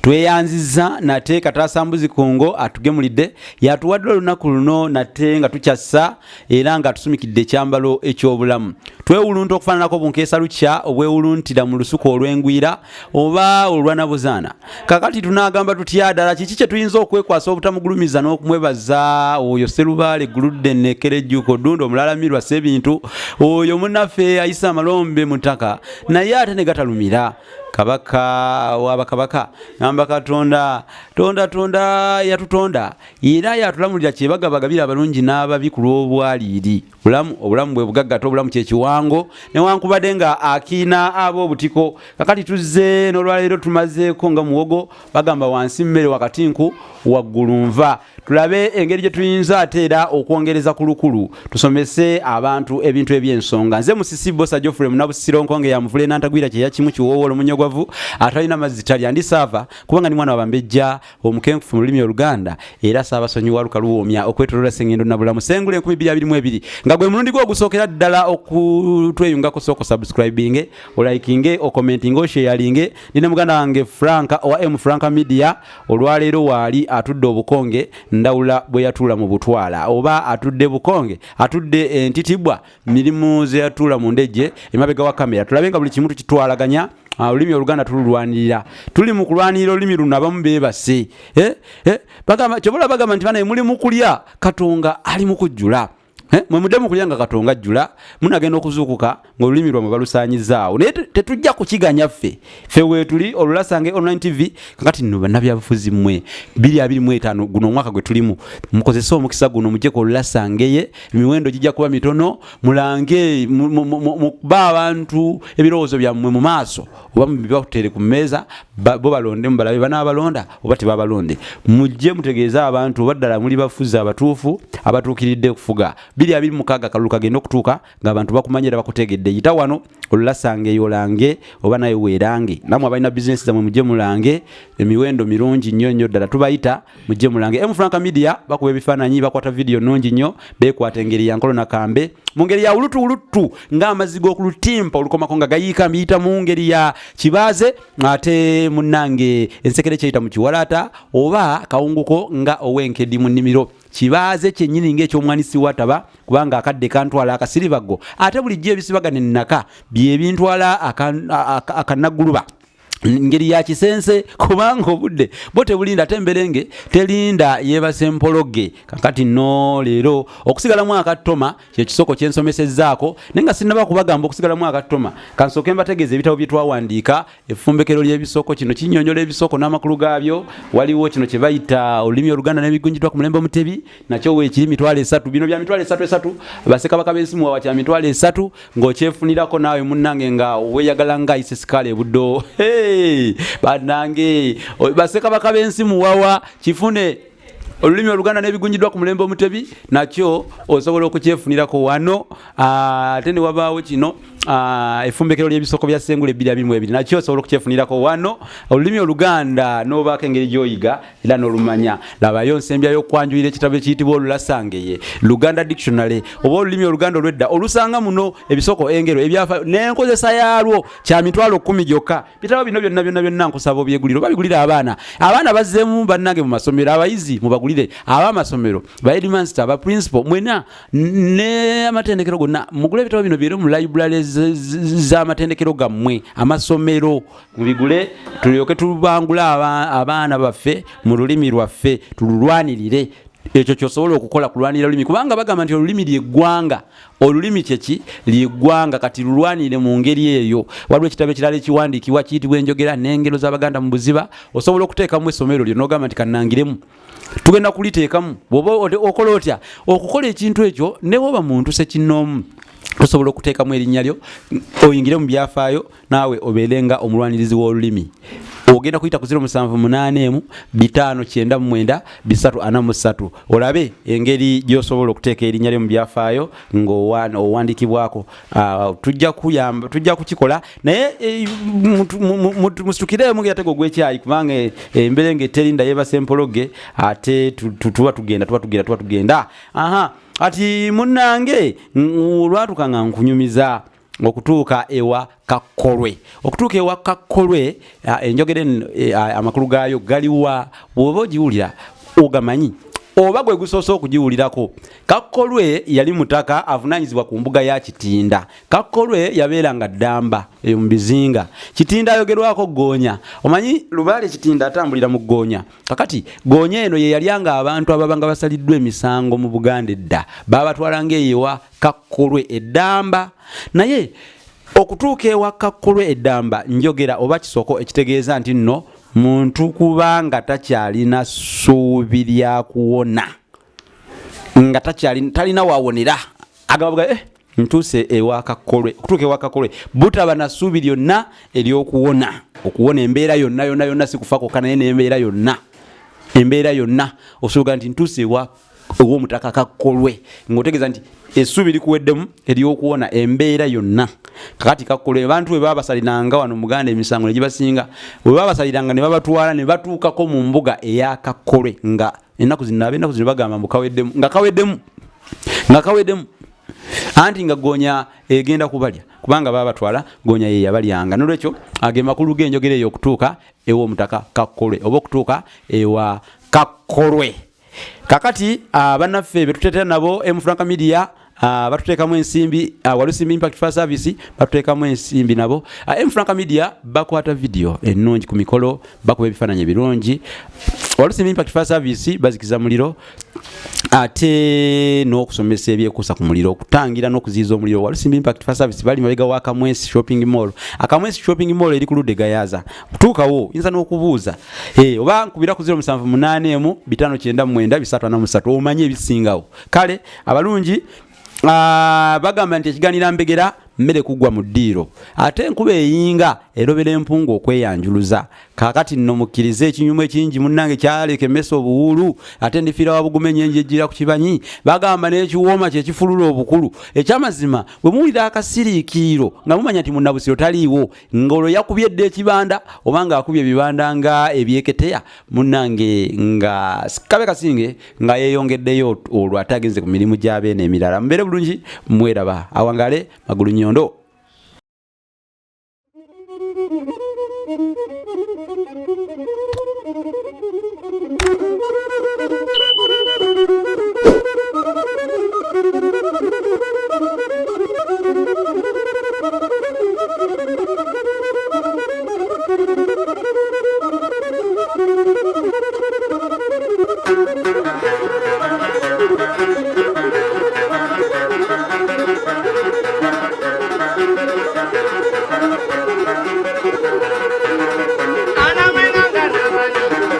Tweyanziza nate katasambuzi Kongo atugemulidde yatuwadde olunaku luno nate nga tukyassa era nga tusumikidde ekyambalo ekyobulamu. Twewulunta okufaananako bunkeesa lukya obwewuluntira mu lusuku olw'engwira oba olwanabuzaana. Kakati tunaagamba tutya ddala kiki kye tuyinza okwekwasa obutamugulumiza n'okumwebaza oyo Sserubaale Guludde Nekkerejjuko Ddundo Omulalamirwa Ssebintu oyo munnaffe ayisa amalombe mu ttaka naye ate ne gatalumira. Kabaka wabakabaka ngamba Katonda tonda yatutonda era yatulamulira kyebagabagabira abalungi n'ababi ku lw'obwaliiri obulamu bwe bugaggata obulamu kyekiwango newankubadde nga akiina ab'obutiko. Kakati tuzze n'olwaleero tumazeeko nga muwogo bagamba wansi mmere wakati nku waggulu nva. Tulabe engeri gye tuyinza ate era okwongereza ku lukulu tusomese abantu ebintu eby'ensonga. Nze Musisi Bosa Geoffrey Munabusiro Nkonge ya Muvule n'antagwira kye yakimu kiwoowolo munyogwavu atalina mazzi talya ndi saava kubanga ni mwana wa Bambejja omukenkufu mu lulimi Oluganda era Ssaabasonyiwa Luka Luwoomya okwetoloola Ssengendo Nabulamu Sengule 2022 nga gwe mulundi gwo gusookera ddala okutweyungako soko subscribing olikinge okomenting osharinge nine muganda wange Franka owa M Franka Media olwaleero waali atudde obukonge ndawula bwe yatuula mu butwala oba atudde bukonge atudde entitibwa mirimu ze yatuula mu ndejje emabega wa kamera. Tulabenga buli kimu tukitwalaganya olulimi Oluganda tululwanirira tuli mu kulwanirira olulimi luno abamu beebase kyobola bagamba nti bana muli mu kulya Katonga ali mu kujjula mwe mudemu kulya nga Katonga ajjula munagenda okuzuukuka ng'olulimi lwamwe balusaanyizaawo naye tetujja kukiganya ffe weetuli Olulasange Online TV. Kakati nno bannabyabufuzi mmwe 2025 guno omwaka gwe tulimu mukozese omukisa guno mujjeko Olulasangeye emiwendo gijja kuba mitono mulange mukuba abantu ebirowoozo byammwe mu maaso oba mubibakutere ku mmeeza bo balonde mubalabe banaabalonda oba tebabalonde mujje mutegeeza abantu oba ddala muli bafuzi abatuufu abatuukiridde okufuga 2026 kalulu kagenda okutuuka ng'abantu bakumanyira bakutegedde yita wano Olulasange yolange oba naye weerange namwe abalina bizinesi zammwe mujje mulange emiwendo mirungi nnyo ddala tubayita mujje mulange. M Franka Media bakuba ebifaananyi bakwata video nnungi nnyo beekwata engeri ya nkolo nakambe mu ngeri ya ulutu ng'amazigo okulutimpa olukomako nga gayiika miyita mu ngeri ya kibaaze ate munnange ensekere kyeyita mu kiwalaata oba kawunguko nga ow'enkedi mu nnimiro kibaaze kyennyini ng'ekyomwanisi wataba kubanga akadde kantwala akasiribago ate bulijjo ebisibagane nnaka bye bintwala akanagguluba ngeri ya kisense kubanga obudde bo tebulinda temberenge telinda yebase mpologe. Kakati no leero okusigalamu akatoma kye kisoko kyensomesezzaako nenga sinaba kubagamba okusigalamu akatoma kansooke mbategeeza ebitabo bye twawandiika effumbekero ly'ebisoko kino kinnyonnyola ebisoko n'amakulu gaabyo. Waliwo kino kye bayita olulimi Oluganda n'ebigunjidwa ku mulembe Omutebi nakyo weekiri 3 bino bya 3 Bassekabaka b'ensimu wa kya 3 ng'okyefunirako naawe munnange nga weeyagala nga isesikaale buddo banange Bassekabaka b'ensimu wawa kifune olulimi Oluganda n'ebigunjidwa ku mulembe Omutebi nakyo osobola okukyefunirako wano ate ne wabaawo kino effumbekero ly'ebisoko bya Ssengule 2022 nakyo osobola okukyefunirako wano olulimi Oluganda n'obaako engeri gy'oyiga era n'olumanya. Labayo nsembya y'okwanjulira ekitabo ekiyitibwa Olulasangeye Luganda Dictionary oba olulimi Oluganda olw'edda olusanga muno ebisoko engero ebyafa n'enkozesa yaalwo kya 10,000 gyokka. Bitabo bino byonna nkusaba obyegulira oba bigulira abaana bazzeemu bannange mu masomero abayizi mubagulire ab'amasomero ba headmaster aba principal mwena ne amatendekero gonna mugule ebitabo bino biri mu library z'amatendekero gammwe amasomero mubigule tulyoke tubangula abaana baffe mu lulimi lwaffe tululwanirire. Ekyo kyosobola okukola kulwanirira olulimi kubanga bagamba nti olulimi ly'eggwanga olulimi kyeki ly'eggwanga kati lulwanire mu ngeri eyo. Waliwo ekitabo ekirala ekiwandiikibwa kiyitibwa enjogera n'engero z'Abaganda mu buziba osobola okuteekamu essomero lyo n'ogamba nti kannangiremu tugenda kuliteekamu bw'oba okola otya okukola ekintu ekyo ne bw'oba muntu sekinnoomu tosobola okuteekamu erinnya lyo oyingire mu byafaayo naawe obeerenga omulwanirizi w'olulimi. Ogenda kuyita ku 0781599343 olabe engeri gy'osobola okuteeka erinnya lyo mu byafaayo ng'owandiikibwako. Tujja kukikola naye musitukire mugira tego gw'ekyayi kubanga embeera ng'eterinda yeebase empologe ate tuba tugenda. Ati munnange olwatuka nga nkunyumiza okutuuka ewa Kakkolwe. Okutuuka ewa Kakkolwe enjogera amakulu gaayo galiwa bw'oba ogiwulira ogamanyi oba gwe gusoose okugiwulirako. Kakkolwe yali mutaka avunaanyizibwa ku mbuga ya Kitinda. Kakkolwe yabeeranga Ddamba eyo mu bizinga. Kitinda ayogerwako Ggoonya. Omanyi Lubaale Kitinda atambulira mu Ggoonya. Kakati Ggoonya eno ye yalyanga abantu ababanga basaliddwa emisango mu Buganda edda baabatwalanga ewa Kakkolwe Eddamba. Naye okutuuka ewa Kakkolwe Eddamba njogera oba kisoko ekitegeeza nti nno muntu kubanga takyalina ssuubi lya kuwona nga talina wawonera agabaga ntuuse ewa Kakkolwe. Okutuuka ewa Kakkolwe butaba na ssuubi lyonna ery'okuwona embeera yonna si kufa kokka naye n'embeera yonna osobola nti ntuuse ew'omutaka Kakkolwe ng'otegeeza nti essuubi likuweddemu ery'okuwona embeera yonna. Kakati Kakkolwe abantu bwe babasaliranga wano Muganda emisango ne gibasinga bwe babasaliranga ne babatwala ne batuukako mu mbuga eya Kakkolwe nga ennaku zino bagamba mbu kaweddemu anti nga Ggoonya egenda kubalya kubanga babatwala Ggoonya ye yabalyanga. Nolwekyo age makulu g'enjogera eyo okutuuka ew'omutaka Kakkolwe oba okutuuka ewa Kakkolwe. Kakati bannaffe betuteetera nabo Franka Media batuteekamu ensimbi Walusimbi Impact Fire Service batuteekamu ensimbi nabo. Franka Media bakwata video ennungi ku mikolo bakuba ebifaananyi ebirungi. Walusimbi Impact Fire Service bazikiza muliro ate n'okusomesa ebyekuusa ku muliro okutangira n'okuziyiza omuliro. Walusimbi Impact Fire Service bali mabega wa Kamwesi Shopping Mall. Akamwesi Shopping Mall eri ku Ludde Gayaza. Kutuukawo yinza n'okubuuza oba nkubira ku 0781599343 omanye ebisingawo. Kale abalungi bagamba nti ekiganira mbegera mmere kugwa mu ddiiro ate enkuba eyinga erobera empungu okweyanjuluza. Kakati nno mukkirize ekinyumu ekingi munnange kyaleka emmesa obuwulu ate ndifiira wabuguma enyenje ejjira ku kibanyi bagamba n'ekiwooma kyekifulula obukulu. Ekyamazima bwe muwulira akasiriikiiro nga mumanya nti munnabusiro taliiwo ng'olwo yakubye edda ekibanda oba ng'akubye ebibanda nga ebyeketeya munnange nga kabe kasinge nga yeeyongeddeyo olwo ate agenze ku mirimu gy'abeene emirala. Mbeere bulungi mweraba awangale Magulu Nyondo.